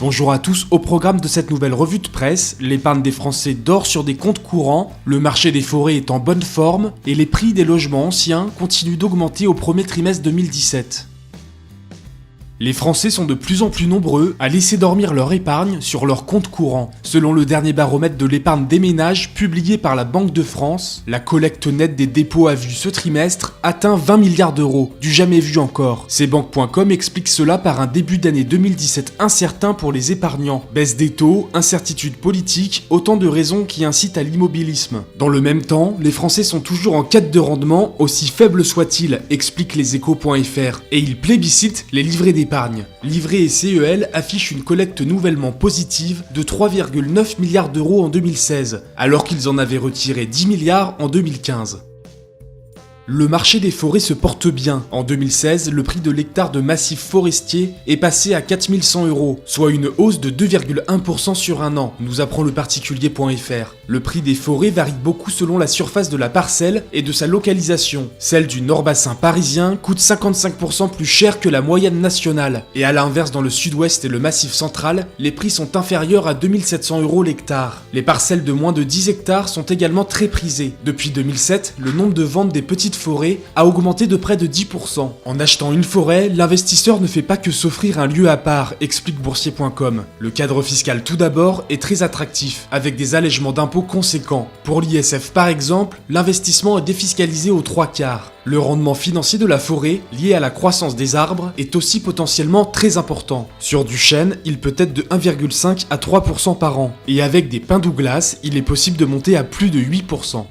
Bonjour à tous, au programme de cette nouvelle revue de presse, l'épargne des Français dort sur des comptes courants, le marché des forêts est en bonne forme et les prix des logements anciens continuent d'augmenter au premier trimestre 2017. Les Français sont de plus en plus nombreux à laisser dormir leur épargne sur leur compte courant. Selon le dernier baromètre de l'épargne des ménages publié par la Banque de France, la collecte nette des dépôts à vue ce trimestre atteint 20 milliards d'euros, du jamais vu encore. Cbank.com explique cela par un début d'année 2017 incertain pour les épargnants. Baisse des taux, incertitude politique, autant de raisons qui incitent à l'immobilisme. Dans le même temps, les Français sont toujours en quête de rendement, aussi faible soit-il, explique leséchos.fr, et ils plébiscitent les livrets d'épargne. Livret et CEL affichent une collecte nouvellement positive de 3,9 milliards d'euros en 2016, alors qu'ils en avaient retiré 10 milliards en 2015. Le marché des forêts se porte bien. En 2016, le prix de l'hectare de massif forestier est passé à 4100 €, soit une hausse de 2,1% sur un an, nous apprend le particulier.fr. Le prix des forêts varie beaucoup selon la surface de la parcelle et de sa localisation. Celle du Nord-Bassin parisien coûte 55% plus cher que la moyenne nationale. Et à l'inverse, dans le sud-ouest et le massif central, les prix sont inférieurs à 2700 € l'hectare. Les parcelles de moins de 10 hectares sont également très prisées. Depuis 2007, le nombre de ventes des petites forêt a augmenté de près de 10%. En achetant une forêt, l'investisseur ne fait pas que s'offrir un lieu à part, explique boursier.com. Le cadre fiscal tout d'abord est très attractif, avec des allègements d'impôts conséquents. Pour l'ISF par exemple, l'investissement est défiscalisé aux 3/4. Le rendement financier de la forêt, lié à la croissance des arbres, est aussi potentiellement très important. Sur du chêne, il peut être de 1,5 à 3% par an. Et avec des pins Douglas, il est possible de monter à plus de 8%.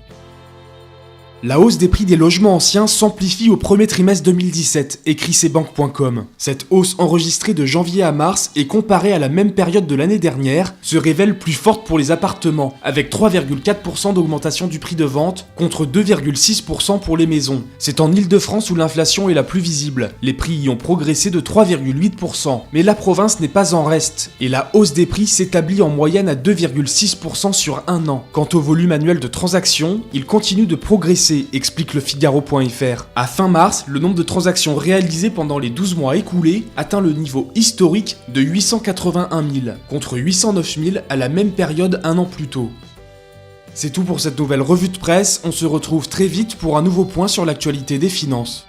La hausse des prix des logements anciens s'amplifie au premier trimestre 2017, écrit Cbank.com. Cette hausse enregistrée de janvier à mars et comparée à la même période de l'année dernière se révèle plus forte pour les appartements, avec 3,4% d'augmentation du prix de vente contre 2,6% pour les maisons. C'est en Île-de-France où l'inflation est la plus visible. Les prix y ont progressé de 3,8%, mais la province n'est pas en reste, et la hausse des prix s'établit en moyenne à 2,6% sur un an. Quant au volume annuel de transactions, il continue de progresser, explique le Figaro.fr. À fin mars, le nombre de transactions réalisées pendant les 12 mois écoulés atteint le niveau historique de 881 000, contre 809 000 à la même période un an plus tôt. C'est tout pour cette nouvelle revue de presse, on se retrouve très vite pour un nouveau point sur l'actualité des finances.